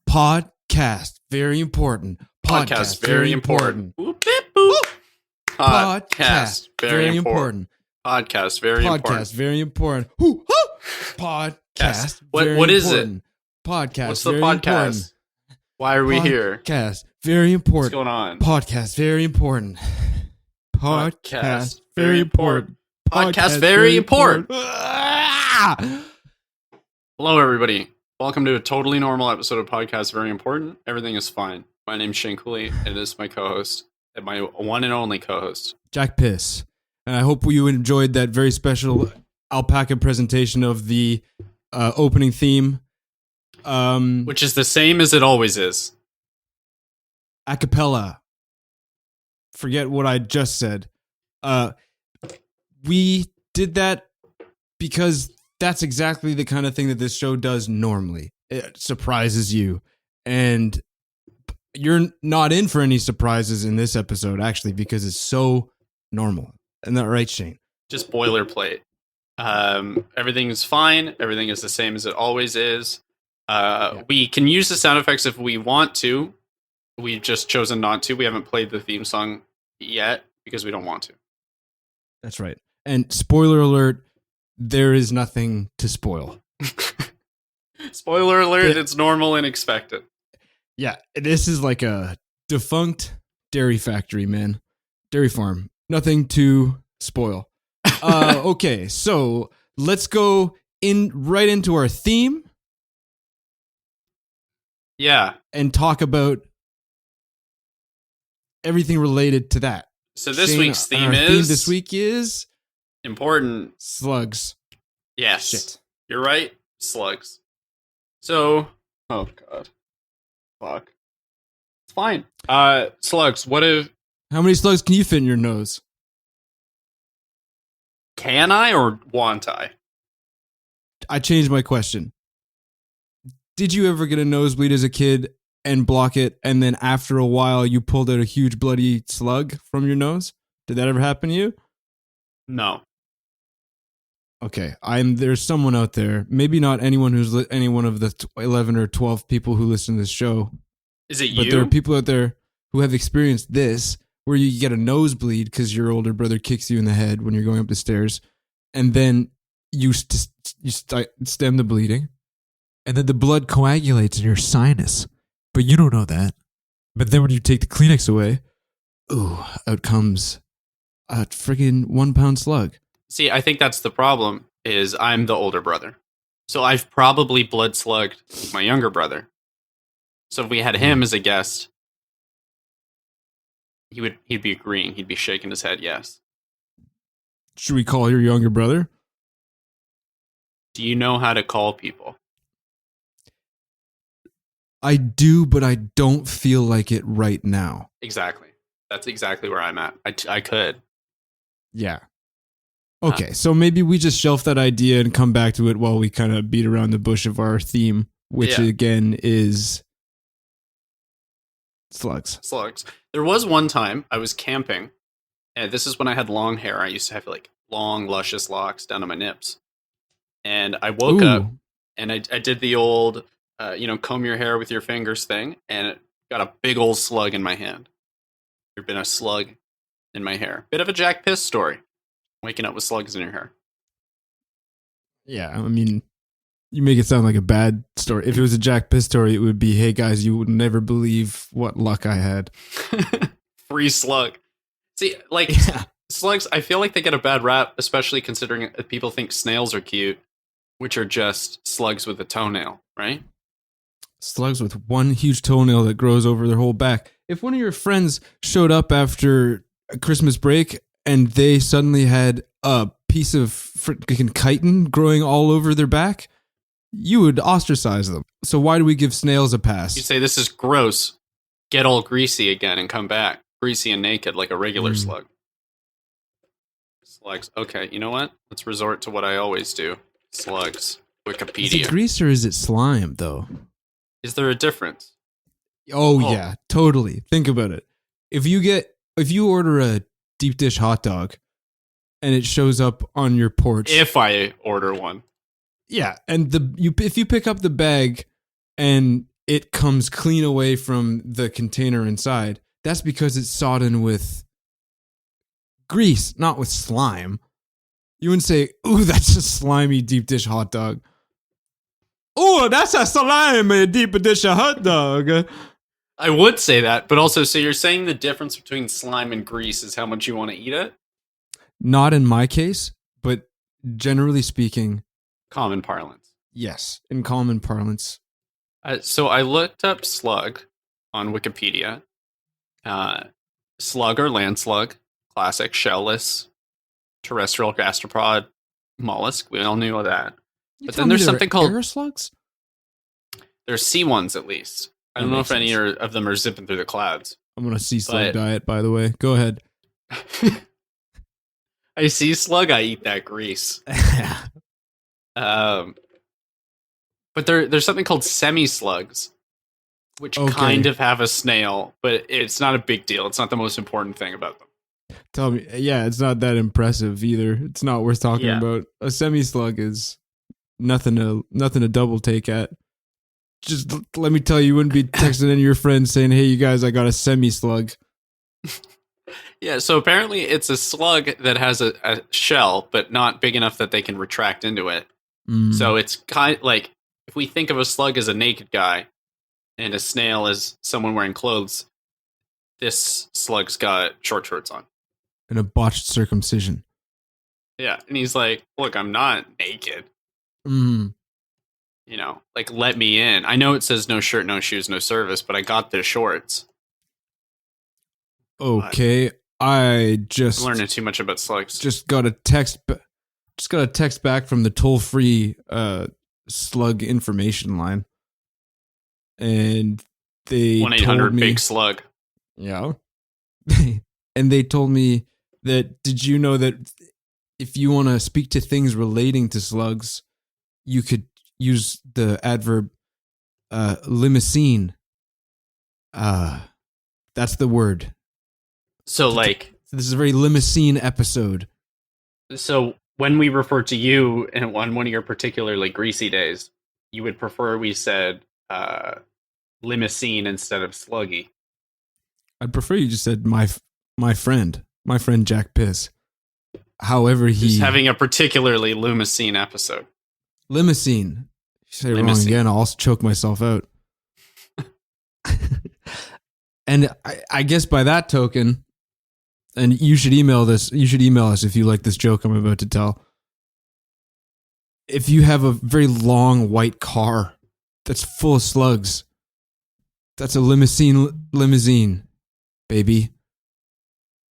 Podcast, very important. Podcast, very important. Boop, beep, boop. Podcast, very important. Podcast, very important. Podcast, very important. Podcast, What is it? Podcast, What's the very podcast? important. Why are we here? Podcast, very important. What's going on? Podcast, very important. Podcast, very important. Podcast, very important. Ah! Hello, everybody. Welcome to a totally normal episode of Podcast Very Important. Everything is fine. My name's Shane Cooley, and this is my co-host, and my one and only co-host, Jack Piss. And I hope you enjoyed that very special alpaca presentation of the opening theme. which is the same as it always is. A cappella. Forget what I just said. We did that because that's exactly the kind of thing that this show does normally. It surprises you. And you're not in for any surprises in this episode, actually, because it's so normal. Isn't that right, Shane? Just boilerplate. Everything is fine. Everything is the same as it always is. We can use the sound effects if we want to. We've just chosen not to. We haven't played the theme song yet because we don't want to. That's right. And spoiler alert, there is nothing to spoil. Spoiler alert, it's normal and expected. Yeah, this is like a defunct dairy factory, man. Dairy farm. Nothing to spoil. Okay, so let's go right into our theme. Yeah. And talk about everything related to that. So this Shane, week's theme this week is important. Slugs. Yes. Shit. You're right. Slugs. So, oh god. Fuck. It's fine. Slugs, How many slugs can you fit in your nose? can I or want I? I changed my question. Did you ever get a nosebleed as a kid and block it, and then after a while you pulled out a huge bloody slug from your nose? Did that ever happen to you? No. Okay, there's someone out there, maybe not anyone who's any one of the 11 or 12 people who listen to this show. Is it But you? there are people out there who have experienced this, where you get a nosebleed because your older brother kicks you in the head when you're going up the stairs, and then you stem the bleeding, and then the blood coagulates in your sinus. But you don't know that. But then when you take the Kleenex away, ooh, out comes a friggin' 1 pound slug. See, I think that's the problem, is I'm the older brother. So I've probably blood slugged my younger brother. So if we had him as a guest, he'd be agreeing. He'd be shaking his head, yes. Should we call your younger brother? Do you know how to call people? I do, but I don't feel like it right now. Exactly. That's exactly where I'm at. I could. Yeah. Okay, so maybe we just shelf that idea and come back to it while we kind of beat around the bush of our theme, which again is slugs. Slugs. There was one time I was camping, and this is when I had long hair. I used to have like long, luscious locks down to my nips. And I woke up and I did the old, comb your hair with your fingers thing, and it got a big old slug in my hand. There'd been a slug in my hair. Bit of a Jack Piss story. Waking up with slugs in your hair. Yeah, I mean, you make it sound like a bad story. If it was a Jack Piss story, it would be, hey guys, you would never believe what luck I had. Free slug. See, slugs, I feel like they get a bad rap, especially considering people think snails are cute, which are just slugs with a toenail, right? Slugs with one huge toenail that grows over their whole back. If one of your friends showed up after a Christmas break and they suddenly had a piece of freaking chitin growing all over their back, you would ostracize them. So why do we give snails a pass? You say, this is gross. Get all greasy again and come back. Greasy and naked like a regular slug. Slugs. Okay, you know what? Let's resort to what I always do. Slugs. Wikipedia. Is it grease or is it slime, though? Is there a difference? Oh, yeah, totally. Think about it. If you order a deep dish hot dog and it shows up on your porch. If I order one. Yeah, and if you pick up the bag and it comes clean away from the container inside. That's because it's sodden with grease, not with slime. You wouldn't say, ooh, that's a slimy deep dish hot dog. Oh, that's a slimy deep dish hot dog. I would say that, but also, so you're saying the difference between slime and grease is how much you want to eat it? Not in my case, but generally speaking, Common parlance. yes, in common parlance. So I looked up slug on Wikipedia. Slug or land slug, classic shellless terrestrial gastropod mollusk. We all knew that. But then there's something called air slugs. There's sea ones at least. I don't know if any of them are zipping through the clouds. I'm on a sea slug diet, by the way. Go ahead. I see slug, I eat that grease. But there's something called semi-slugs, which kind of have a snail, but it's not a big deal. It's not the most important thing about them. Tell me, yeah, it's not that impressive either. It's not worth talking about. A semi-slug is nothing to double take at. Just let me tell you, you wouldn't be texting any of your friends saying, hey, you guys, I got a semi-slug. Yeah, so apparently it's a slug that has a shell, but not big enough that they can retract into it. So it's kind of like, if we think of a slug as a naked guy and a snail as someone wearing clothes, this slug's got short shorts on. And a botched circumcision. Yeah, and he's like, look, I'm not naked. You know, like, let me in. I know it says no shirt, no shoes, no service, but I got the shorts. Okay, I'm learning too much about slugs. Just got a text back from the toll-free slug information line, and they 1-800-BIG-SLUG. Yeah, and they told me that, did you know that if you want to speak to things relating to slugs, you could use the adverb limousin. That's the word. So, like, this is a very limousin episode. So when we refer to you on one of your particularly greasy days, you would prefer we said limousin instead of sluggy. I'd prefer you just said my friend Jack Piss. However, he's having a particularly limousin episode. Limousin. You say it wrong again, I'll choke myself out. And I guess by that token, and you should email us if you like this joke I'm about to tell. If you have a very long white car that's full of slugs, that's a limousine, baby.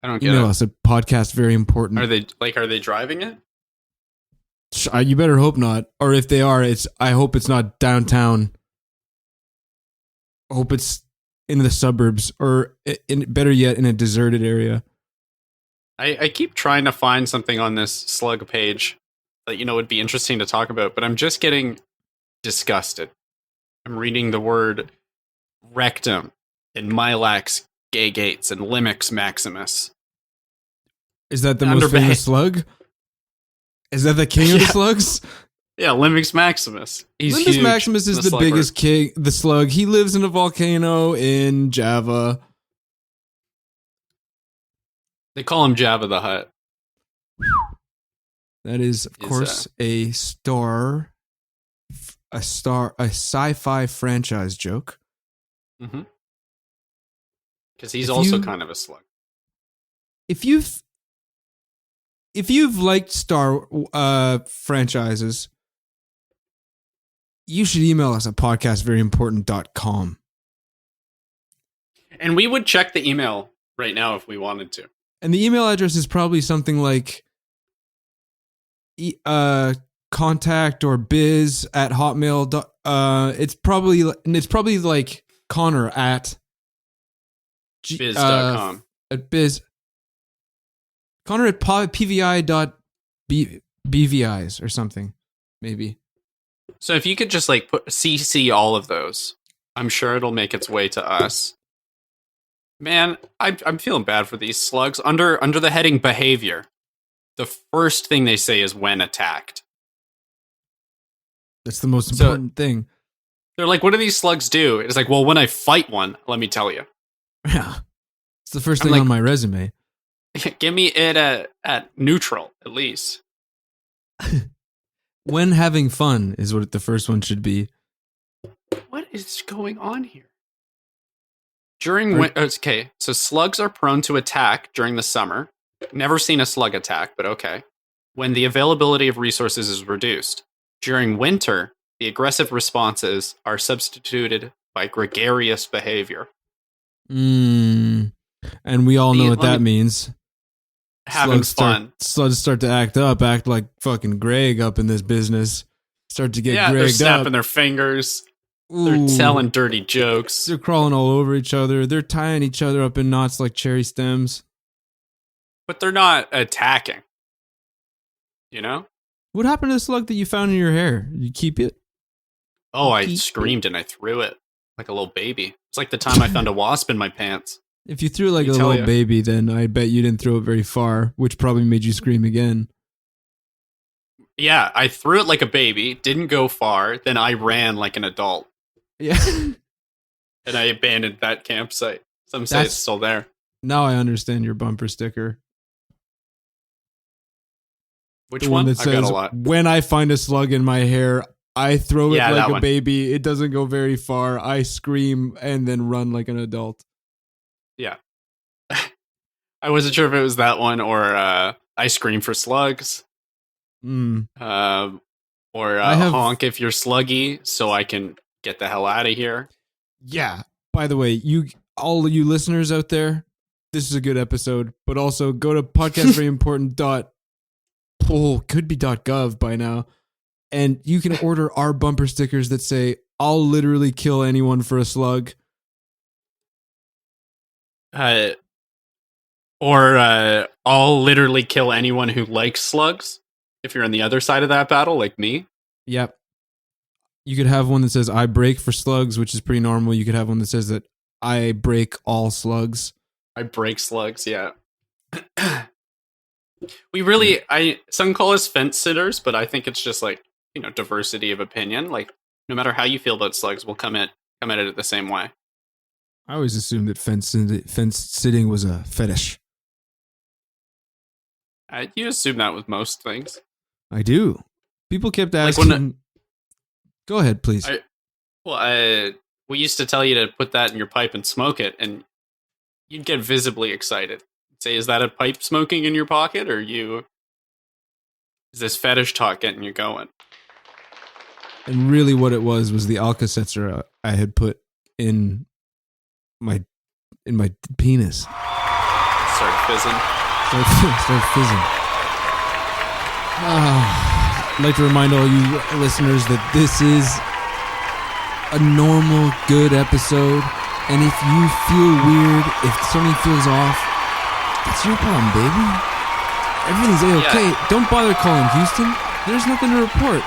I don't get email it. us. A podcast very important. Are they driving it? You better hope not. Or if they are, I hope it's not downtown. I hope it's in the suburbs, or better yet, in a deserted area. I keep trying to find something on this slug page that would be interesting to talk about, but I'm just getting disgusted. I'm reading the word rectum and Milax gay gates and Limix maximus. Is that the most famous slug? Is that the king of the slugs? Yeah, Limix maximus. Limix maximus is the biggest king, the slug. He lives in a volcano in Java. They call him Jabba the Hutt. That is, of course, a sci-fi franchise joke. Mm-hmm. Because he's also kind of a slug. If you've liked Star franchises, you should email us at podcastveryimportant.com. And we would check the email right now if we wanted to. And the email address is probably something like contact or biz at hotmail. It's probably like Connor at biz.com. At biz. Connor at pvi.bvis or something, maybe. So if you could just like put CC all of those, I'm sure it'll make its way to us. Man, I'm feeling bad for these slugs. Under the heading behavior, the first thing they say is when attacked. That's the most important thing. They're like, what do these slugs do? It's like, well, when I fight one, let me tell you. Yeah. It's the first I'm thing like, on my resume. give me it at neutral, at least. When having fun is what the first one should be. What is going on here? Okay, so slugs are prone to attack during the summer. Never seen a slug attack, but okay. When the availability of resources is reduced. During winter, the aggressive responses are substituted by gregarious behavior. And we all know what that means. Having fun. Slugs start to act like fucking Greg up in this business. Start to get Gregged they're snapping up. their fingers. Ooh. They're telling dirty jokes. They're crawling all over each other. They're tying each other up in knots like cherry stems. But they're not attacking. You know? What happened to the slug that you found in your hair? You keep it? Oh, I screamed and I threw it like a little baby. It's like the time I found a wasp in my pants. If you threw it like a little baby, then I bet you didn't throw it very far, which probably made you scream again. Yeah, I threw it like a baby, didn't go far, then I ran like an adult. Yeah. And I abandoned that campsite. Some say it's still there. Now I understand your bumper sticker. Which one? That says, I've got a lot. When I find a slug in my hair, I throw it like a one. baby. It doesn't go very far. I scream and then run like an adult. Yeah. I wasn't sure if it was that one or I scream for slugs. Or honk if you're sluggy so I can get the hell out of here. Yeah. By the way, all you listeners out there, this is a good episode, but also go to could be .gov by now, and you can order our bumper stickers that say, I'll literally kill anyone for a slug. Or I'll literally kill anyone who likes slugs. If you're on the other side of that battle, like me. Yep. You could have one that says, I break for slugs, which is pretty normal. You could have one that says that I break all slugs. I break slugs, yeah. Some call us fence sitters, but I think it's just like, diversity of opinion. Like, no matter how you feel about slugs, we'll come at it the same way. I always assumed that fence sitting was a fetish. You assume that with most things. I do. People kept asking. Go ahead, please. We used to tell you to put that in your pipe and smoke it, and you'd get visibly excited. Say, is that a pipe smoking in your pocket, or is this fetish talk getting you going? And really what it was the Alka-Seltzer I had put in my penis. Started fizzing. Started fizzing. I'd like to remind all you listeners that this is a normal, good episode. And if you feel weird, if something feels off, that's your problem, baby. Everything's A-okay. Yeah. Don't bother calling Houston. There's nothing to report.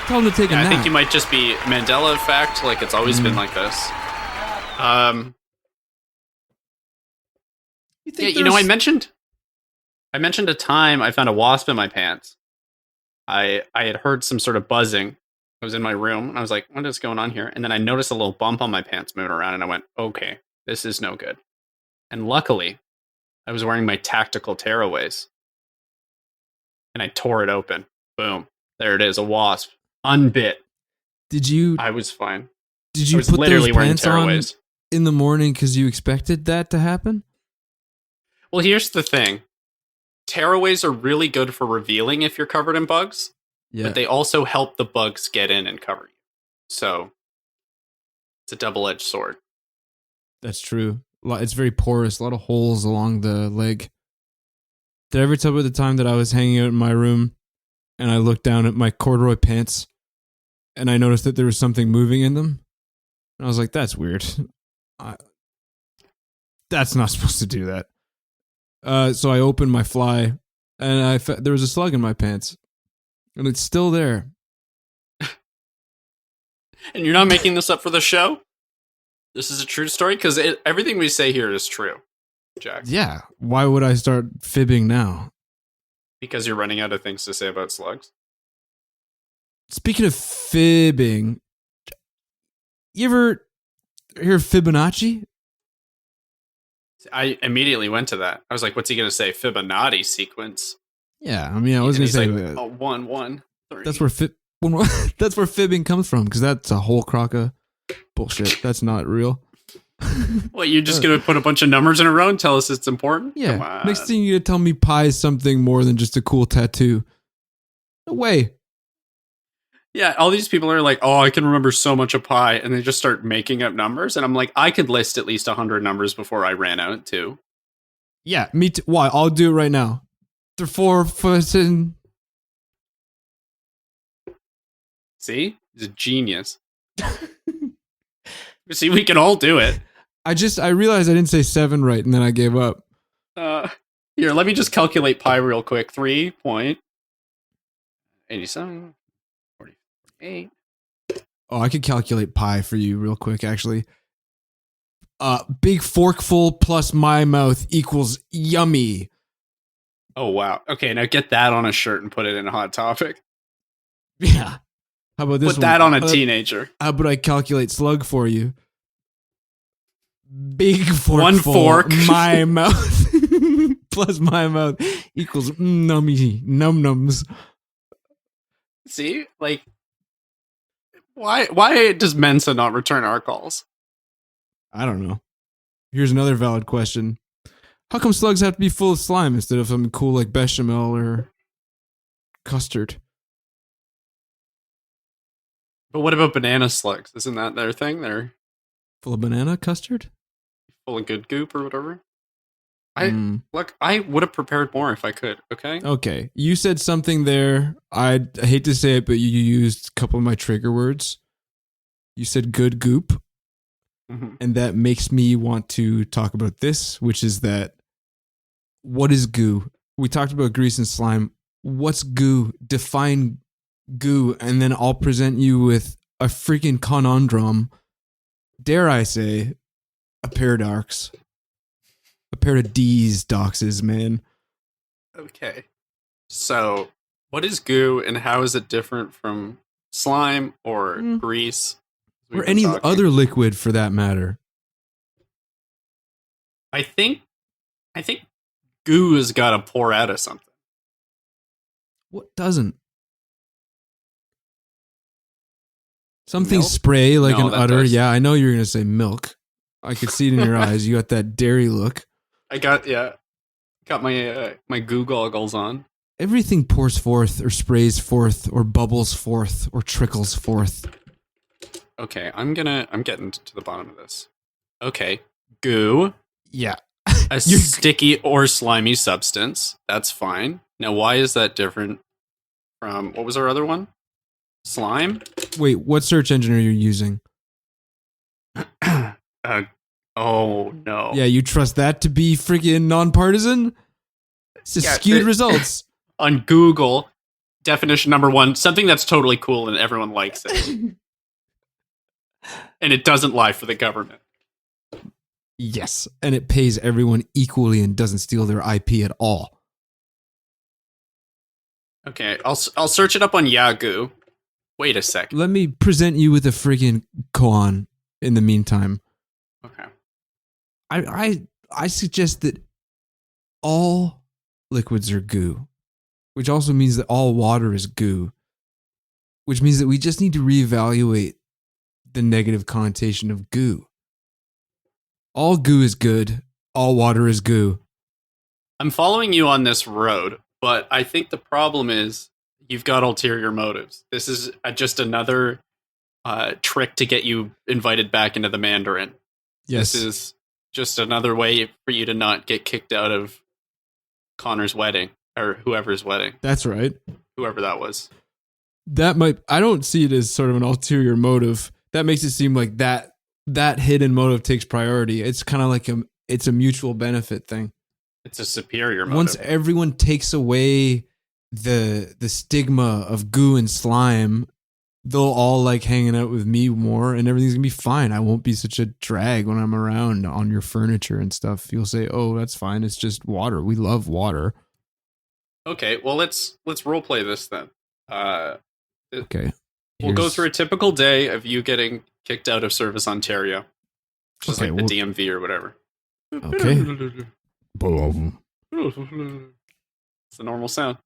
Tell them to take a nap. I think you might just be Mandela effect, like it's always been like this. I mentioned a time I found a wasp in my pants. I had heard some sort of buzzing. I was in my room, and I was like, what is going on here? And then I noticed a little bump on my pants moving around, and I went, okay, this is no good. And luckily, I was wearing my tactical tearaways. And I tore it open. Boom. There it is, a wasp. Unbit. I was fine. Did you put those pants on in the morning because you expected that to happen? Well, here's the thing. Tearaways are really good for revealing if you're covered in bugs. Yeah. But they also help the bugs get in and cover you. So, it's a double-edged sword. That's true. It's very porous. A lot of holes along the leg. Did I ever tell you about the time that I was hanging out in my room and I looked down at my corduroy pants and I noticed that there was something moving in them? And I was like, that's weird. That's not supposed to do that. So I opened my fly and there was a slug in my pants. And it's still there. And you're not making this up for the show? This is a true story? Because everything we say here is true, Jack. Yeah. Why would I start fibbing now? Because you're running out of things to say about slugs. Speaking of fibbing, You ever hear Fibonacci? I immediately went to that. I was like, what's he going to say? Fibonacci sequence. Yeah, I mean, I was And gonna he's say like, oh, 1, 1, 3. that's where that's where fibbing comes from, because that's a whole crock of bullshit. That's not real. What, you're just going to put a bunch of numbers in a row and tell us it's important? Yeah. Come on. Next thing you're gonna tell me pi is something more than just a cool tattoo. No way. Yeah, all these people are like, oh, I can remember so much of pi, and they just start making up numbers. And I'm like, I could list at least 100 numbers before I ran out, too. Yeah, me too. Why? I'll do it right now. 4 and See? He's a genius. See, we can all do it. I realized I didn't say 7 right, and then I gave up. Here, let me just calculate pi real quick. 3.87, 48. Oh, I could calculate pi for you real quick, actually. Big forkful plus my mouth equals yummy. Oh, wow. Okay, now get that on a shirt and put it in a Hot Topic. Yeah. How about this Put that on a teenager. How about I calculate slug for you? Big forkful. 1 fork. My mouth plus my mouth equals nummy num-nums. See? Like, why does Mensa not return our calls? I don't know. Here's another valid question. How come slugs have to be full of slime instead of something cool like bechamel or custard? But what about banana slugs? Isn't that their thing? They're Full of banana custard? full of good goop or whatever. Look, I would have prepared more if I could, okay? Okay. You said something there. I hate to say it, but you used a couple of my trigger words. You said good goop. Mm-hmm. And that makes me want to talk about this, which is that what is goo? We talked about grease and slime. What's goo? Define goo, and then I'll present you with a freaking conundrum. Dare I say, a paradox. A pair of D's doxes, man. Okay. So, what is goo and how is it different from slime or grease? Or any other liquid for that matter. I think goo has got to pour out of something. What doesn't? Something Milk? spray like No, an that udder. does. Yeah, I know you're going to say milk. I could see it in your eyes. You got that dairy look. I got my my goo goggles on. Everything pours forth or sprays forth or bubbles forth or trickles forth. Okay, I'm getting to the bottom of this. Okay, goo, Yeah. a sticky or slimy substance. That's fine. Now, why is that different from what was our other one? Slime. Wait, what search engine are you using? Oh no. Yeah, you trust that to be freaking nonpartisan? It's just skewed results. On Google, definition number 1, something that's totally cool and everyone likes it. And it doesn't lie for the government. Yes, and it pays everyone equally and doesn't steal their IP at all. Okay, I'll search it up on Yahoo. Wait a sec. Let me present you with a freaking koan in the meantime. Okay. I suggest that all liquids are goo, which also means that all water is goo, which means that we just need to reevaluate the negative connotation of goo. All goo is good. All water is goo. I'm following you on this road, but I think the problem is you've got ulterior motives. This is just another trick to get you invited back into the Mandarin. Yes. This is just another way for you to not get kicked out of Connor's wedding or whoever's wedding. That's right. Whoever that was. I don't see it as sort of an ulterior motive. That makes it seem like that hidden motive takes priority. It's kind of like it's a mutual benefit thing. It's a superior motive. Once everyone takes away the stigma of goo and slime, they'll all like hanging out with me more and everything's gonna be fine. I won't be such a drag when I'm around on your furniture and stuff. You'll say, oh, that's fine. It's just water. We love water. Okay, well let's role play this then. Okay. We'll go through a typical day of you getting Kicked out of Service Ontario, which is like the DMV or whatever. Okay. It's the normal sound.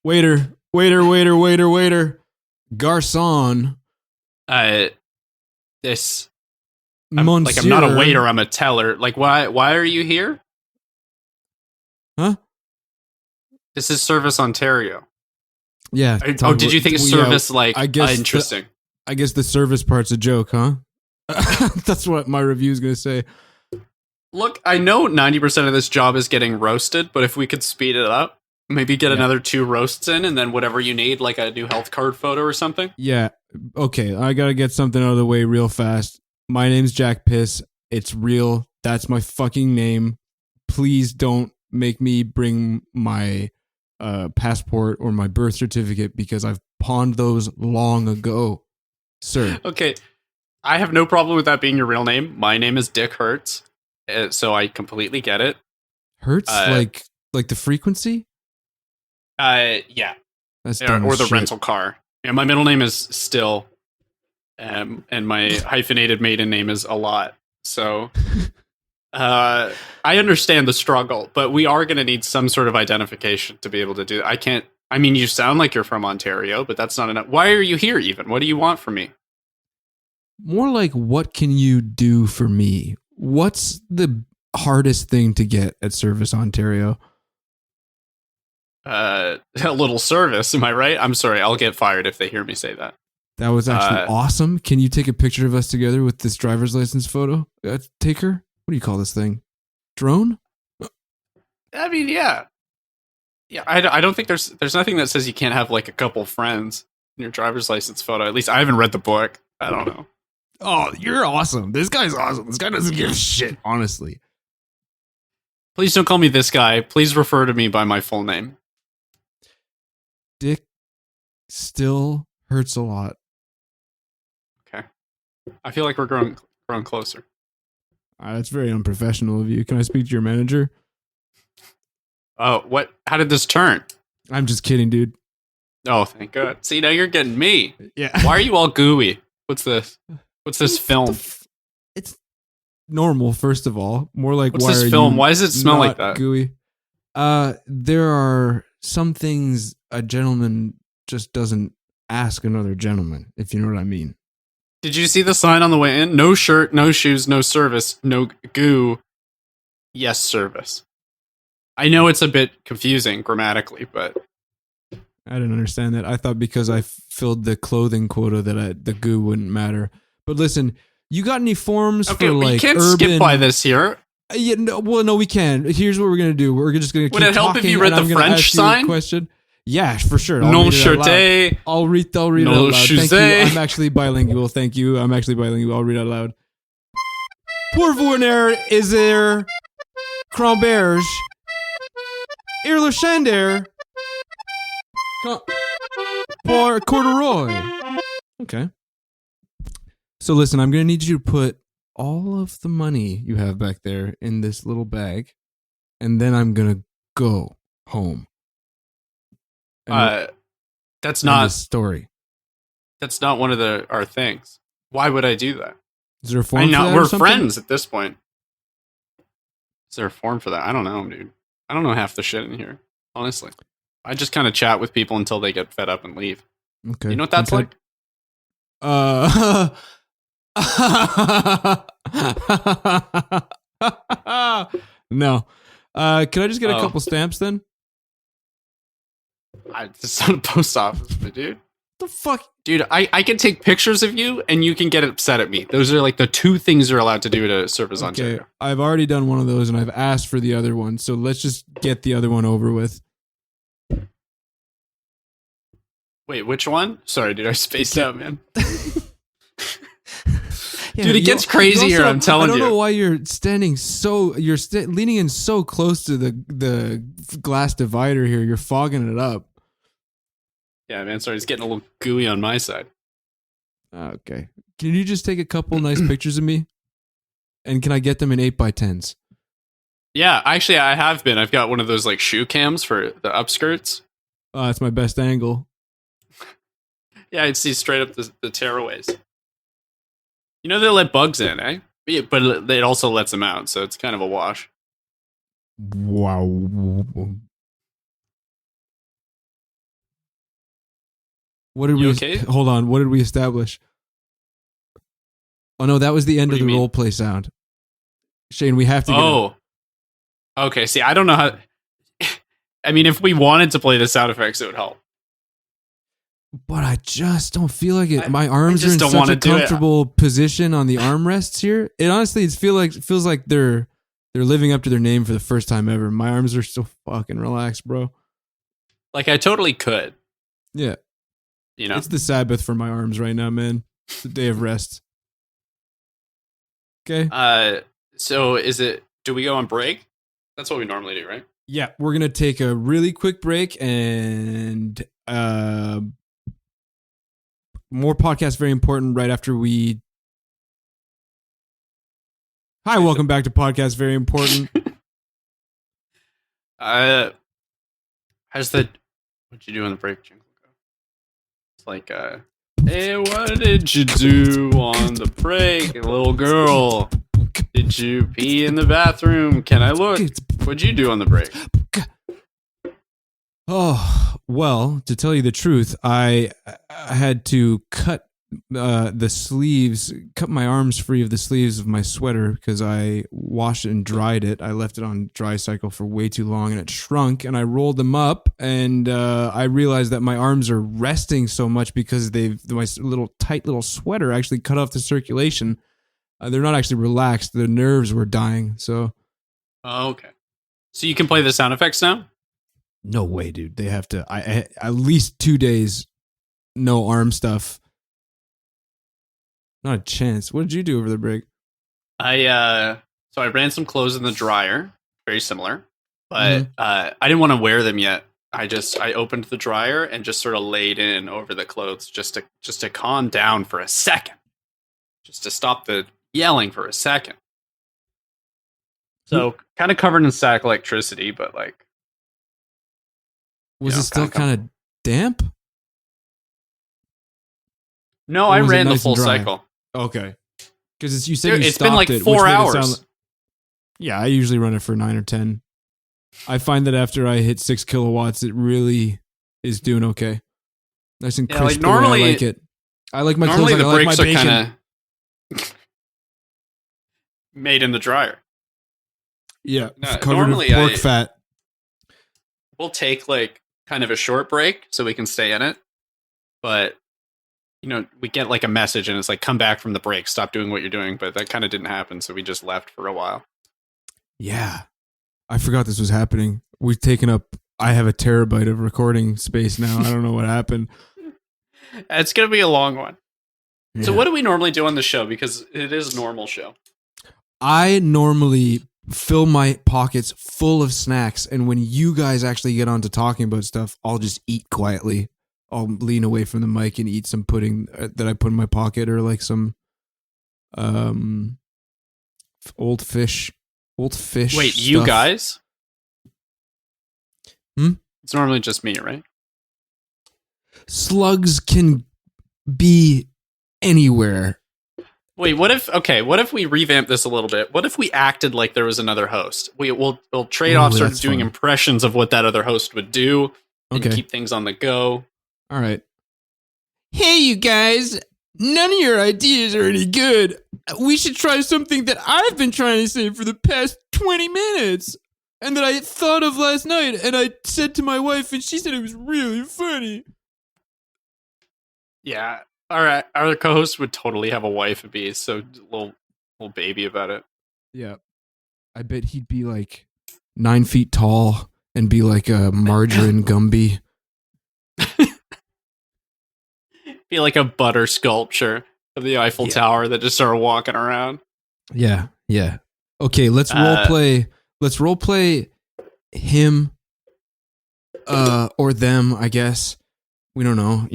Waiter. Garçon. This. I'm not a waiter. I'm a teller. Like, why are you here? Huh? This is Service Ontario. Yeah. Did you think service interesting? I guess the service part's a joke, huh? That's what my review is going to say. Look, I know 90% of this job is getting roasted, but if we could speed it up, maybe get another 2 roasts in, and then whatever you need, like a new health card photo or something. Yeah. Okay. I got to get something out of the way real fast. My name's Jack Piss. It's real. That's my fucking name. Please don't make me bring my passport or my birth certificate because I've pawned those long ago, sir. Okay. I have no problem with that being your real name. My name is Dick Hertz, so I completely get it. Hertz? Like the frequency? Yeah. That's dumb or the shit. rental car. Yeah, my middle name is Still, and my hyphenated maiden name is A Lot. So I understand the struggle, but we are going to need some sort of identification to be able to do it. I mean, you sound like you're from Ontario, but that's not enough. Why are you here even? What do you want from me? More like, what can you do for me? What's the hardest thing to get at Service Ontario? A little service, am I right? I'm sorry, I'll get fired if they hear me say that. That was actually awesome. Can you take a picture of us together with this driver's license photo? Taker? What do you call this thing? Drone? I mean, yeah. Yeah, I don't think there's nothing that says you can't have like a couple friends in your driver's license photo. At least I haven't read the book. I don't know. Oh, you're awesome. This guy's awesome. This guy doesn't give a shit, honestly. Please don't call me this guy. Please refer to me by my full name. Dick Still Hurts a Lot. Okay. I feel like we're growing closer. That's very unprofessional of you. Can I speak to your manager? Oh, what? How did this turn? I'm just kidding, dude. Oh, thank God. See, now you're getting me. Yeah. Why are you all gooey? What's this? What's this film? It's normal, first of all. More like, what's this film? Why does it smell like that? Gooey. There are some things a gentleman just doesn't ask another gentleman, if you know what I mean. Did you see the sign on the way in? No shirt, no shoes, no service, no goo. Yes, service. I know it's a bit confusing grammatically, but I didn't understand that. I thought because I filled the clothing quota that the goo wouldn't matter. But listen, you got any forms for like we can't urban... skip by this here. Yeah, no, we can. Here's what we're gonna do. We're just gonna keep talking. Would it help if you read the French sign? Question. Yeah, for sure. Non shirté. I'll read it out loud. Thank you. I'm actually bilingual. Thank you. I'm actually bilingual. I'll read it out loud. Pour venir is there Cramberge Ir le Chander pour corduroy. Okay. So listen, I'm gonna need you to put all of the money you have back there in this little bag, and then I'm gonna go home. That's not a story. That's not one of our things. Why would I do that? Is there a form for that? We're friends at this point. Is there a form for that? I don't know, dude. I don't know half the shit in here, honestly. I just kind of chat with people until they get fed up and leave. Okay. You know what that's like? No. Can I just get a couple stamps then? It's not a post office, dude. The fuck? Dude, I can take pictures of you and you can get upset at me. Those are like the 2 things you're allowed to do to Service Ontario. Okay, I've already done one of those and I've asked for the other one. So let's just get the other one over with. Wait, which one? Sorry, dude, I spaced out, man. Yeah, dude, it gets crazy here, I'm telling you. I don't know why you're standing leaning in so close to the glass divider here. You're fogging it up. Yeah, man, sorry, it's getting a little gooey on my side. Okay. Can you just take a couple nice pictures of me? And can I get them in 8x10s? Yeah, actually, I have been. I've got one of those like shoe cams for the upskirts. That's my best angle. Yeah, I'd see straight up the tearaways. You know they let bugs in, eh? Yeah, but it also lets them out, so it's kind of a wash. Wow. What did You we okay? hold on? What did we establish? Oh no, that was the end What of do the you mean? role play sound. Shane, we have to get out. Oh, okay. See, I don't know how. I mean, if we wanted to play the sound effects, it would help. But I just don't feel like it. My I arms are just in don't such wanna a do it. comfortable position on the armrests here. It honestly, feels like they're living up to their name for the first time ever. My arms are so fucking relaxed, bro. Like, I totally could. Yeah, You know. it's the Sabbath for my arms right now, man. It's the day of rest. Okay. So is it? Do we go on break? That's what we normally do, right? Yeah, we're gonna take a really quick break and more podcasts. Very important. Right after we. Hi, welcome back to podcast. Very important. How's the? What'd you do on the break, jingle go? It's like, hey, what did you do on the break, little girl? Did you pee in the bathroom? Can I look? What'd you do on the break? Oh, well, to tell you the truth, I had to cut the sleeves, cut my arms free of the sleeves of my sweater because I washed it and dried it. I left it on dry cycle for way too long and it shrunk, and I rolled them up, and I realized that my arms are resting so much because my little tight little sweater actually cut off the circulation. They're not actually relaxed. The nerves were dying. So, Oh, okay. So you can play the sound effects now? no way, dude. They have to. I at least 2 days, no arm stuff. Not a chance. What did you do over the break? So I ran some clothes in the dryer, very similar, but I didn't want to wear them yet. I opened the dryer and just sort of laid in over the clothes just to calm down for a second, just to stop the yelling for a second. So kind of covered in static electricity, but like, Was it still kind of damp? No, Or I was it ran the nice and full dry? cycle. Okay, because you said Dude, you it's stopped been like it, 4 which made it hours. sound. Yeah, I usually run it for 9 or 10. I find that after I hit 6 kilowatts, it really is doing okay. Nice and Yeah, crisp. like the way normally- I like it. I like my clothes Normally like the I like my bricks are bacon. kind of made in the dryer. Yeah, No, covered normally in pork fat. We'll take like kind of a short break so we can stay in it, but we get like a message and it's like, come back from the break, stop doing what you're doing, but that kind of didn't happen, so we just left for a while. Yeah, I forgot this was happening. We've taken up. I have a terabyte of recording space now. I don't know what happened. It's gonna be a long one. Yeah. So what do we normally do on the show, because it is a normal show? I normally fill my pockets full of snacks, and when you guys actually get on to talking about stuff, I'll just eat quietly. I'll lean away from the mic and eat some pudding that I put in my pocket, or like some old fish. Wait, you stuff. guys? Hmm? It's normally just me, right? Slugs can be anywhere. Wait, what if we revamp this a little bit? What if we acted like there was another host? We'll trade off sort of that's doing fun. impressions of what that other host would do and Okay. keep things on the go. All right. Hey, you guys. None of your ideas are any good. We should try something that I've been trying to say for the past 20 minutes. And that I thought of last night. And I said to my wife, and she said it was really funny. Yeah. All right. Our co-host would totally have a wife and be so little baby about it. Yeah. I bet he'd be like 9 feet tall and be like a margarine Gumby. Be like a butter sculpture of the Eiffel Tower that just started walking around. Yeah. Yeah. Okay, let's role play. Let's role play him or them, I guess. We don't know,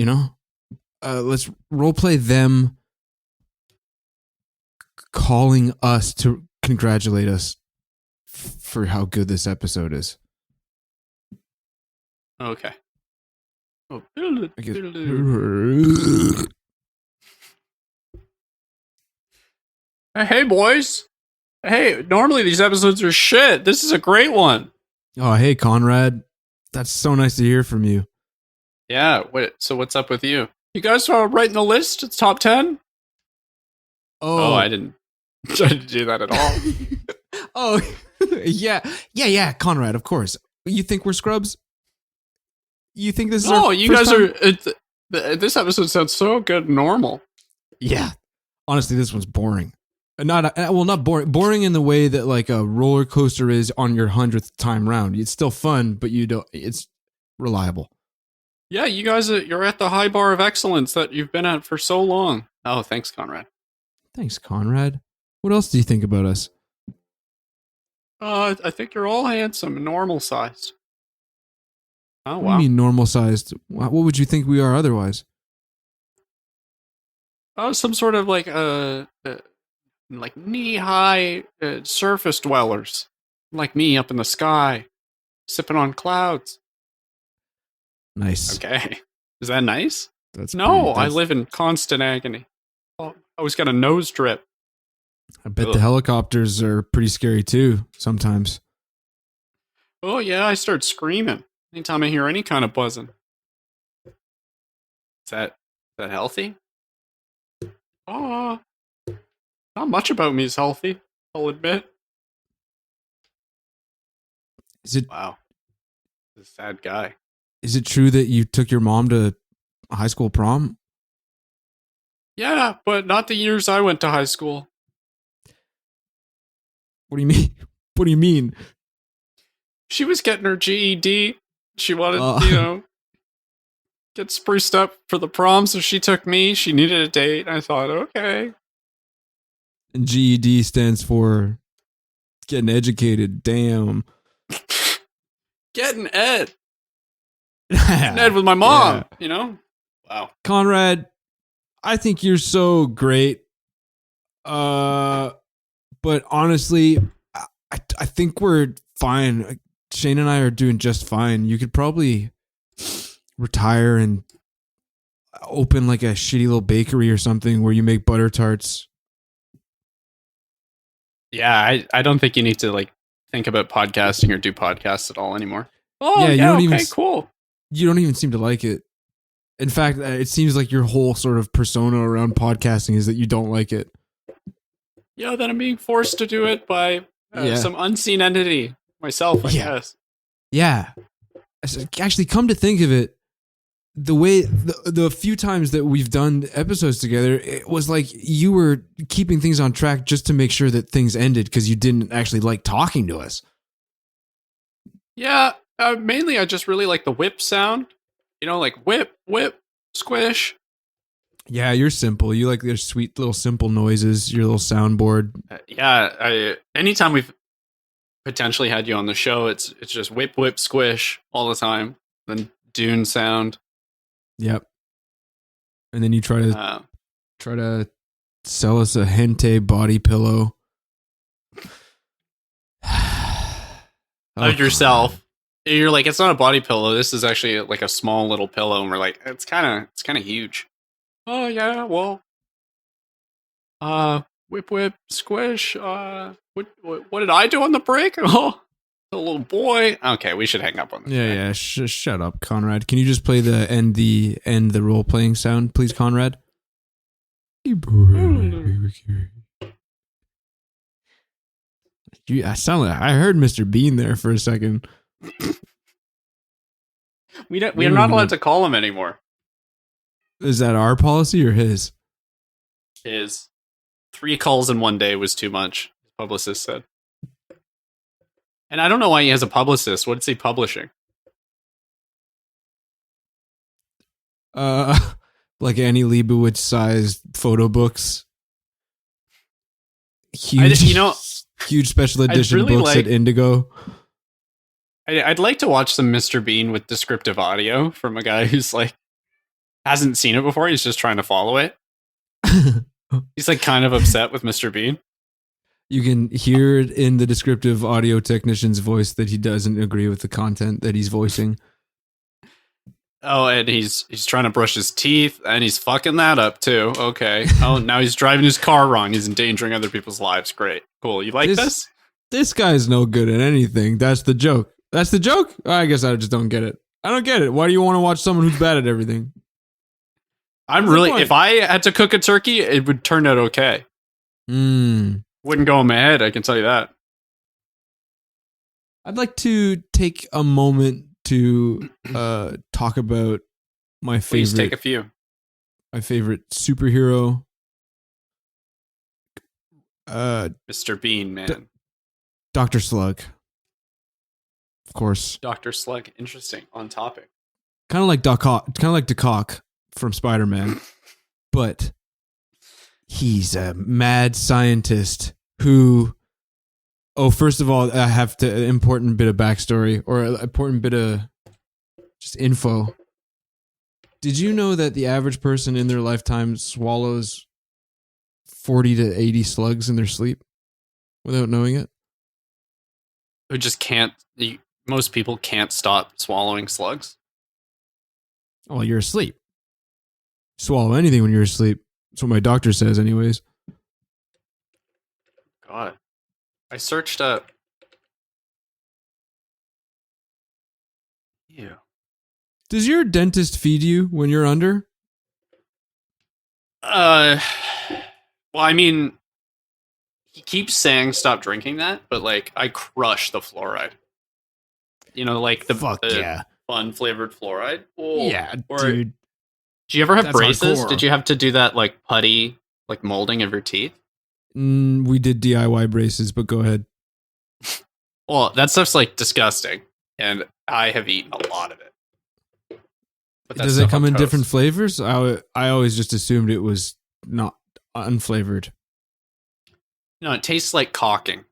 let's role play them calling us to congratulate us for how good this episode is. Okay. Oh. I guess. Hey, boys. Hey, normally these episodes are shit. This is a great one. Oh, hey, Conrad. That's so nice to hear from you. Yeah. So what's up with you? You guys are writing the list. It's top 10. Oh, I didn't try to do that at all. Oh, yeah, Conrad, of course. You think we're scrubs? You think this is No, our you first guys time? are. This episode sounds so good and normal. Yeah. Honestly, this one's boring. Not boring. Boring in the way that like a roller coaster is on your 100th time round. It's still fun, but you don't. It's reliable. Yeah, you guys you're at the high bar of excellence that you've been at for so long. Oh, thanks, Conrad. Thanks, Conrad. What else do you think about us? I think you're all handsome and normal sized. Oh, What do wow. you mean normal sized? What would you think we are otherwise? Oh, some sort of like knee high surface dwellers, like me up in the sky, sipping on clouds. Nice. Okay, is that nice? That's No, I live in constant agony. Oh, I always got a nose drip. I bet the helicopters are pretty scary too. Sometimes. Oh yeah, I start screaming anytime I hear any kind of buzzing. Is that healthy? Oh, not much about me is healthy, I'll admit. Is it? Wow, this is a sad guy. Is it true that you took your mom to high school prom? Yeah, but not the years I went to high school. What do you mean? What do you mean? She was getting her GED. She wanted, get spruced up for the prom, so she took me. She needed a date. I thought, okay. And GED stands for getting educated. Damn. Getting Ed. Getting Ed with my mom, Wow. Conrad, I think you're so great. But honestly, I think we're fine. Shane and I are doing just fine. You could probably retire and open like a shitty little bakery or something where you make butter tarts. Yeah, I don't think you need to think about podcasting or do podcasts at all anymore. Oh, Yeah, cool. You don't even seem to like it. In fact, it seems like your whole sort of persona around podcasting is that you don't like it. Yeah, then I'm being forced to do it by some unseen entity. Myself, I guess. Yeah. Actually, come to think of it, the way the few times that we've done episodes together, it was like you were keeping things on track just to make sure that things ended because you didn't actually like talking to us. Yeah, mainly I just really like the whip sound. Like whip, squish. Yeah, you're simple. You like your sweet little simple noises, your little soundboard. Anytime we've potentially had you on the show, it's just whip, squish all the time. Then Dune sound. Yep. And then you try to sell us a hentai body pillow. Of yourself. You're like, it's not a body pillow. This is actually like a small little pillow, and we're like, it's kind of huge. Oh yeah, well, whip, squish. What did I do on the break? Oh, the little boy. Okay, we should hang up on this. Yeah. Shut up, Conrad. Can you just play the end the role playing sound, please, Conrad? I heard Mr. Bean there for a second. We're not allowed to call him anymore. Is that our policy or his? His 3 calls in one day was too much, his publicist said. And I don't know why he has a publicist. What's he publishing? Like Annie Leibovitz sized photo books. Huge, huge special edition books at Indigo. I'd like to watch some Mr. Bean with descriptive audio from a guy who's hasn't seen it before. He's just trying to follow it. He's kind of upset with Mr. Bean. You can hear it in the descriptive audio technician's voice that he doesn't agree with the content that he's voicing. Oh, and he's trying to brush his teeth, and he's fucking that up too. Okay. Oh, now he's driving his car wrong. He's endangering other people's lives. Great, cool. You like this? This guy's no good at anything. That's the joke. That's the joke? I guess I just don't get it. I don't get it. Why do you want to watch someone who's bad at everything? If I had to cook a turkey, it would turn out okay. Wouldn't go in my head, I can tell you that. I'd like to take a moment to talk about my favorite. Please take a few. My favorite superhero, Mr. Bean, man. Dr. Slug. Of course. Dr. Slug, interesting. On topic. Kind of like DeCock from Spider-Man, but he's a mad scientist who. Oh, first of all, I have to important bit of backstory or an important bit of just info. Did you know that the average person in their lifetime swallows 40 to 80 slugs in their sleep without knowing it? Who just can't. Most people can't stop swallowing slugs. Oh, you're asleep. Swallow anything when you're asleep. That's what my doctor says, anyways. God. I searched up. Ew. Does your dentist feed you when you're under? Well, I mean, he keeps saying stop drinking that, but like I crush the fluoride. You know, like the fun flavored fluoride. Oh, yeah, Did dude. you ever have braces? Hardcore. Did you have to do that like putty, like molding of your teeth? We did DIY braces, but go ahead. Well, that stuff's like disgusting, and I have eaten a lot of it. But Does it come in different flavors? I always just assumed it was not unflavored. No, it tastes like caulking.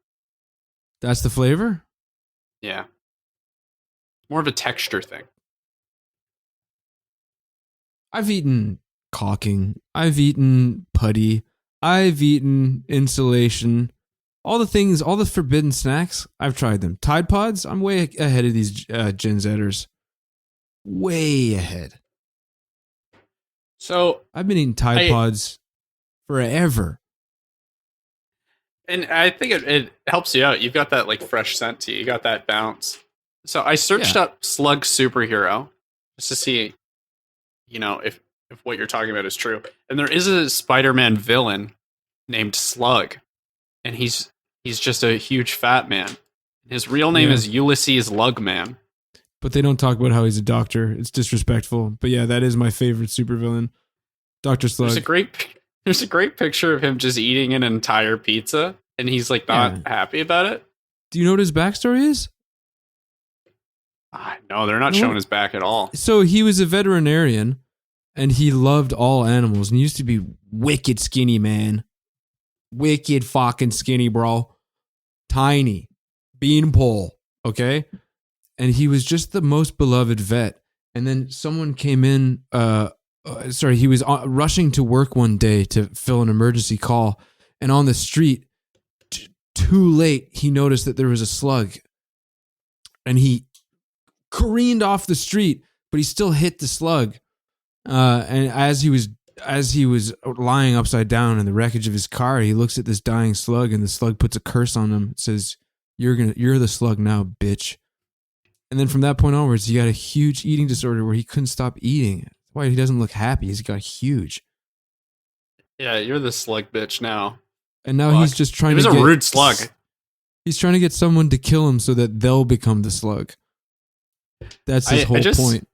That's the flavor? Yeah. More of a texture thing. I've eaten caulking. I've eaten putty. I've eaten insulation. All the things, all the forbidden snacks, I've tried them. Tide Pods, I'm way ahead of these Gen Zers. Way ahead. So I've been eating Tide Pods forever. And I think it helps you out. You've got that like fresh scent to you. You got that bounce. So I searched up Slug superhero just to see, you know, if what you're talking about is true. And there is a Spider-Man villain named Slug, and he's just a huge fat man. His real name is Ulysses Lugman. But they don't talk about how he's a doctor. It's disrespectful. But yeah, that is my favorite supervillain, Dr. Slug. There's a great picture of him just eating an entire pizza, and he's like not happy about it. Do you know what his backstory is? No, they're not showing his back at all. So he was a veterinarian, and he loved all animals, and he used to be wicked skinny, man. Wicked fucking skinny, bro. Tiny. Beanpole, okay? And he was just the most beloved vet. And then someone came in, he was rushing to work one day to fill an emergency call. And on the street, too late, he noticed that there was a slug. And he careened off the street, but he still hit the slug. And as he was lying upside down in the wreckage of his car, he looks at this dying slug, and the slug puts a curse on him. It says, "You're the slug now, bitch." And then from that point onwards, he got a huge eating disorder where he couldn't stop eating. That's why he doesn't look happy. He's got huge. Yeah, you're the slug bitch now. And now he's just trying to get... He was a rude slug. He's trying to get someone to kill him so that they'll become the slug. That's his whole point.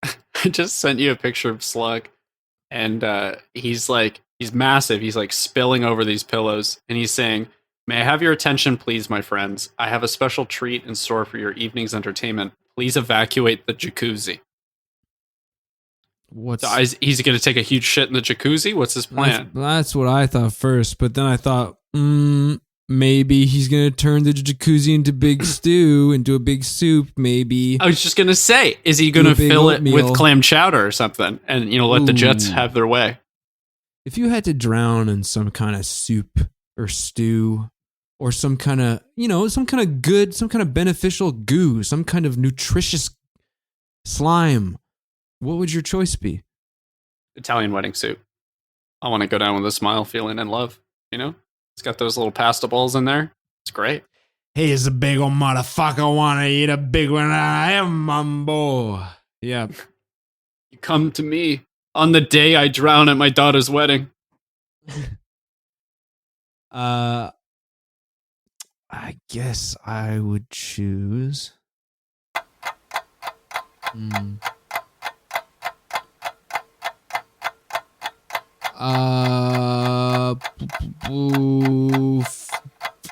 I just sent you a picture of Slug, and he's massive. He's like spilling over these pillows, and he's saying, "May I have your attention, please, my friends? I have a special treat in store for your evening's entertainment. Please evacuate the jacuzzi." He's going to take a huge shit in the jacuzzi? What's his plan? That's what I thought first, but then I thought, maybe he's going to turn the jacuzzi into big stew, into a big soup, maybe. I was just going to say, is he going to fill it with clam chowder or something and, let the Jets have their way? If you had to drown in some kind of soup or stew or some kind of, some kind of good, some kind of beneficial goo, some kind of nutritious slime, What would your choice be? Italian wedding suit. I want to go down with a smile, feeling in love. You know, it's got those little pasta balls in there. It's great. He's a big old motherfucker. Wanna eat a big one? I am mambo. Yeah. You come to me on the day I drown at my daughter's wedding. I guess I would choose.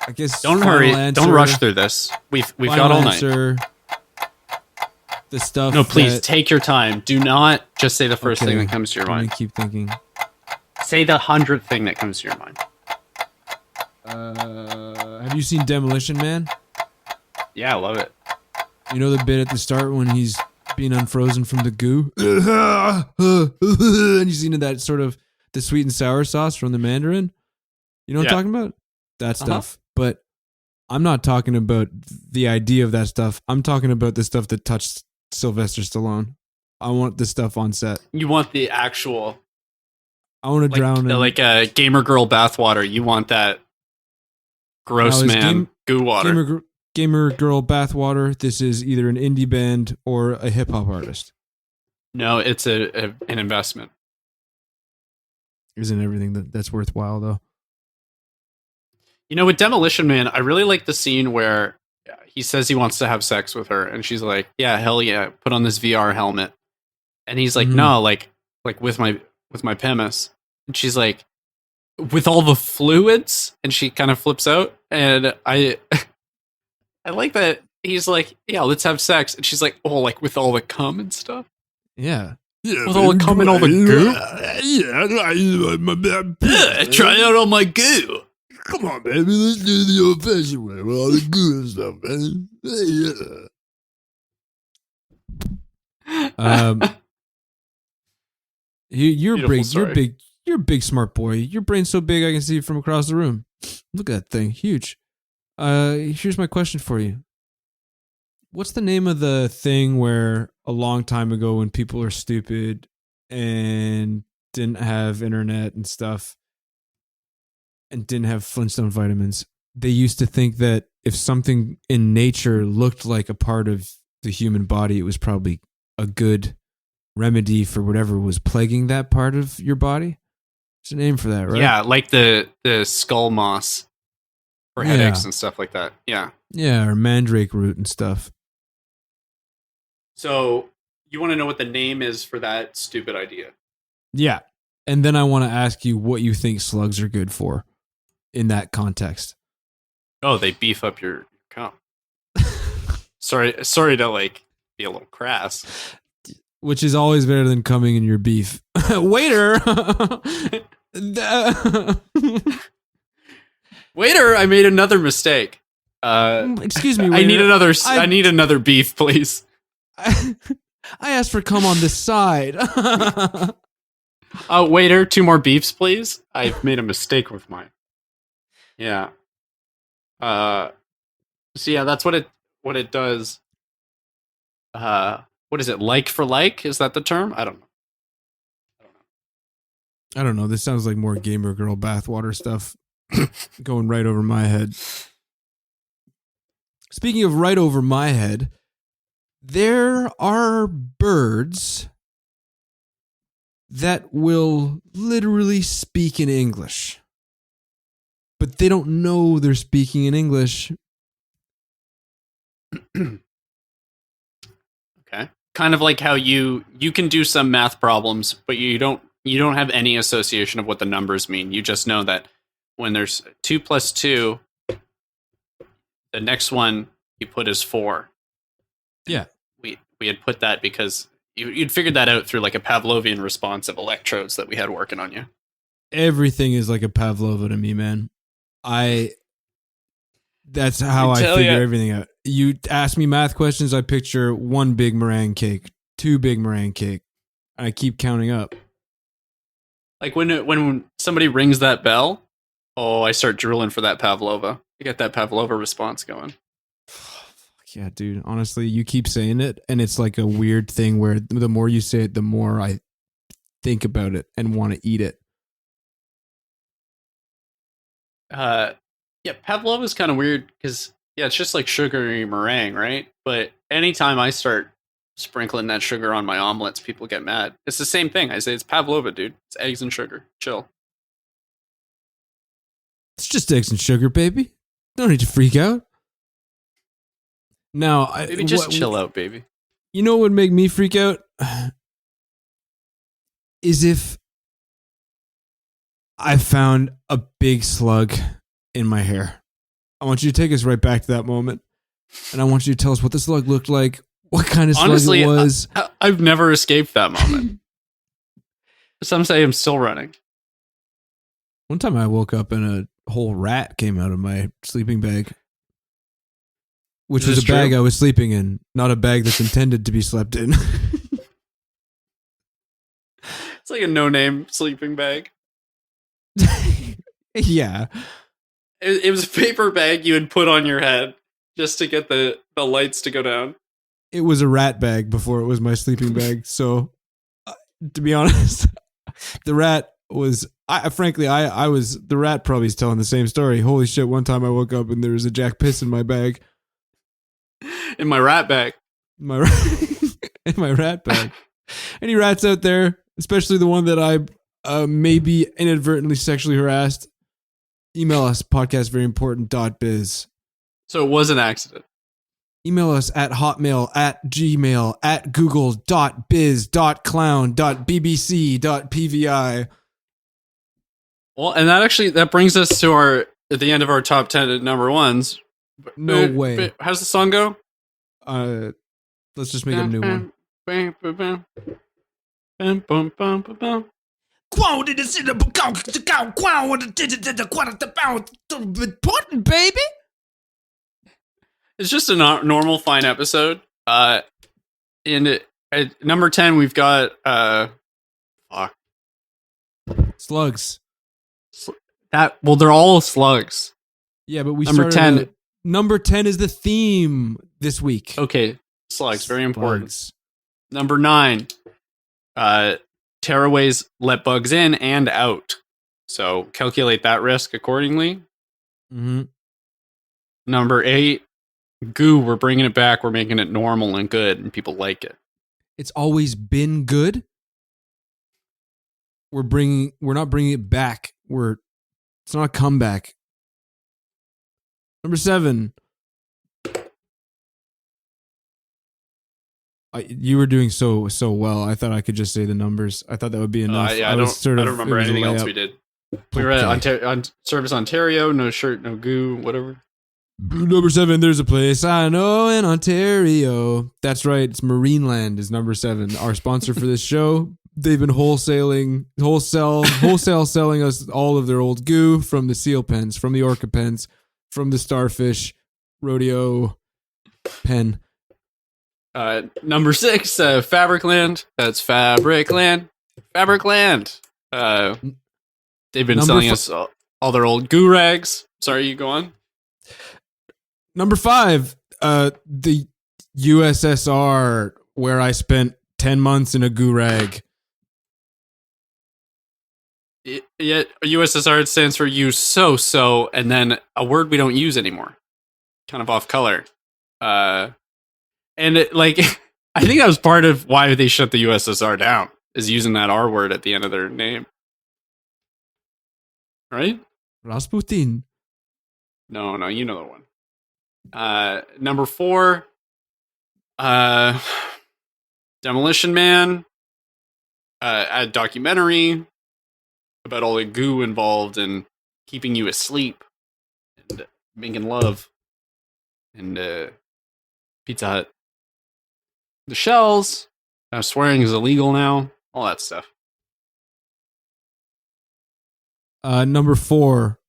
I guess. Don't hurry. Don't rush through this. We've got all night. The stuff. No, please take your time. Do not just say the first thing that comes to your mind. Keep thinking. Say the 100th thing that comes to your mind. Have you seen Demolition Man? Yeah, I love it. You know the bit at the start when he's being unfrozen from the goo? And you've seen that sort of the sweet and sour sauce from the Mandarin? You know what I'm talking about? That stuff. But I'm not talking about the idea of that stuff. I'm talking about the stuff that touched Sylvester Stallone. I want the stuff on set. You want the actual... I want to drown in... Like a gamer girl bathwater. You want that gross goo water. Gamer girl bathwater. This is either an indie band or a hip hop artist. No, it's an investment. Isn't everything that's worthwhile though? You know, with Demolition Man, I really like the scene where he says he wants to have sex with her, and she's like, "Yeah, hell yeah, put on this VR helmet." And he's like, "No, like with my penis." And she's like, "With all the fluids?" And she kind of flips out, and I like that he's like, "Yeah, let's have sex." And she's like, "Oh, like with all the cum and stuff?" Yeah. With all the cum and all the goo? Try out all my goo. Come on, baby, let's do the old-fashioned way with all the goo and stuff, man. You're a big smart boy. Your brain's so big I can see it from across the room. Look at that thing, huge. Here's my question for you. What's the name of the thing where a long time ago when people are stupid and didn't have internet and stuff and didn't have Flintstone vitamins, they used to think that if something in nature looked like a part of the human body, it was probably a good remedy for whatever was plaguing that part of your body? There's a name for that, right? Yeah, like the skull moss for headaches and stuff like that. Yeah. Yeah, or mandrake root and stuff. So you want to know what the name is for that stupid idea? Yeah. And then I want to ask you what you think slugs are good for in that context. Oh, they beef up your cum. Sorry to like be a little crass. Which is always better than coming in your beef. Waiter! Waiter, I made another mistake. Excuse me, waiter. I need another beef, please. I asked for cum on this side. Waiter, 2 more beefs, please. I've made a mistake with mine. Yeah. So yeah, that's what it does. What is it? Like for like? Is that the term? I don't know. This sounds like more gamer girl bathwater stuff going right over my head. Speaking of right over my head, there are birds that will literally speak in English, but they don't know they're speaking in English. Okay. Kind of like how you can do some math problems, but you don't have any association of what the numbers mean. You just know that when there's 2 plus 2, the next one you put is 4. Yeah. We had put that because you'd figured that out through like a Pavlovian response of electrodes that we had working on you. Everything is like a Pavlova to me, man. That's how I figure everything out. You ask me math questions, I picture 1 big meringue cake, 2 big meringue cake. I keep counting up. Like when somebody rings that bell, I start drooling for that Pavlova. You get that Pavlova response going. Yeah, dude. Honestly, you keep saying it, and it's like a weird thing where the more you say it, the more I think about it and want to eat it. Yeah, pavlova is kind of weird because it's just like sugary meringue, right? But anytime I start sprinkling that sugar on my omelets, people get mad. It's the same thing. I say it's pavlova, dude. It's eggs and sugar. Chill. It's just eggs and sugar, baby. Don't need to freak out. Now, Maybe just chill out, baby. You know what would make me freak out? Is if I found a big slug in my hair. I want you to take us right back to that moment. And I want you to tell us what the slug looked like, what kind of slug it was. I've never escaped that moment. Some say I'm still running. One time I woke up and a whole rat came out of my sleeping bag. Which was a bag I was sleeping in, not a bag that's intended to be slept in. It's like a no-name sleeping bag. Yeah. It was a paper bag you had put on your head just to get the lights to go down. It was a rat bag before it was my sleeping bag. So, to be honest, the rat was... frankly, the rat probably is telling the same story. Holy shit, one time I woke up and there was a Jack piss in my bag. In my rat bag. In my rat bag. Any rats out there, especially the one that I maybe inadvertently sexually harassed, email us podcastveryimportant.biz. So it was an accident. Email us at hotmail, at gmail, at google.biz.clown.bbc.pvi. Well, and that brings us to at the end of our top 10 number ones. No way. How's the song go? Let's just make a new one. Baby. It's just a normal, fine episode. And at number 10, we've got Slugs. They're all slugs. Yeah, but we number 10. Number 10 is the theme this week. Okay, slugs, very important. Number 9, tearaways let bugs in and out. So calculate that risk accordingly. Mm-hmm. Number 8, goo, we're bringing it back. We're making it normal and good, and people like it. It's always been good. We're not bringing it back. It's not a comeback. Number 7. You were doing so well. I thought I could just say the numbers. I thought that would be enough. I don't remember anything else we did. We were at Service Ontario, no shirt, no goo, whatever. Number 7, there's a place I know in Ontario. That's right. It's Marineland is number 7. Our sponsor for this show. They've been wholesale selling us all of their old goo from the seal pens, from the orca pens, from the starfish rodeo pen. Number 6, Fabricland. That's Fabricland. Fabricland. They've been selling us all their old goo rags. Sorry, you go on. Number 5, the USSR, where I spent 10 months in a goo rag. Yeah, USSR stands for you so, and then a word we don't use anymore. Kind of off color. And I think that was part of why they shut the USSR down, is using that R word at the end of their name. Right? Rasputin. No, you know the one. Number 4, Demolition Man, a documentary about all the goo involved in keeping you asleep and making love, and Pizza Hut. The shells, swearing is illegal now, all that stuff. Number 4.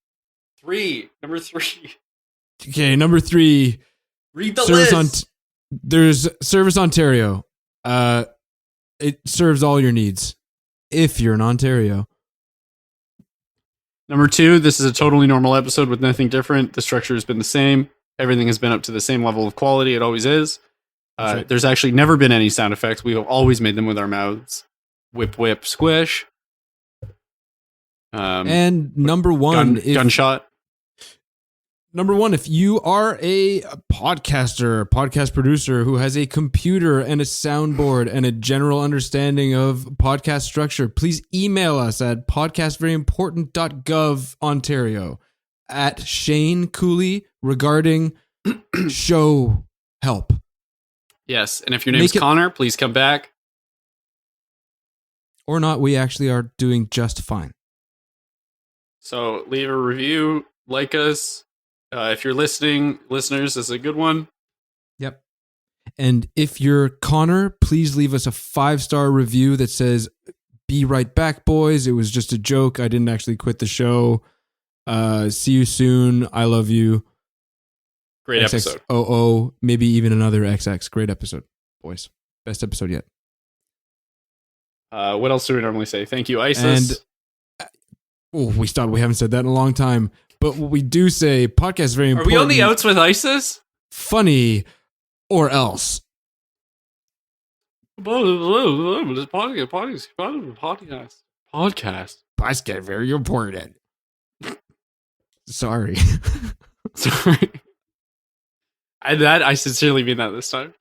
Number 3. Okay, number 3. Read the list. There's Service Ontario. It serves all your needs if you're in Ontario. Number 2, this is a totally normal episode with nothing different. The structure has been the same. Everything has been up to the same level of quality. It always is. Right. There's actually never been any sound effects. We have always made them with our mouths. Whip, whip, squish. And number one, gunshot. Number one, if you are a podcaster, podcast producer who has a computer and a soundboard and a general understanding of podcast structure, please email us at podcastveryimportant.gov Ontario at Shane Cooley regarding show help. Yes, and if your name's Connor, please come back. Or not, we actually are doing just fine. So leave a review, like us. If you're listening, listeners, this is a good one. Yep. And if you're Connor, please leave us a 5-star review that says, "Be right back, boys. It was just a joke. I didn't actually quit the show. See you soon. I love you." Great episode. XXOO, maybe even another XX. Great episode, boys. Best episode yet. What else do we normally say? Thank you, ISIS. And we haven't said that in a long time. But what we do say, podcast is very important. Are we on the outs with ISIS? Funny or else. Podcast. Podcast very important. Sorry. Sorry. I sincerely mean that this time.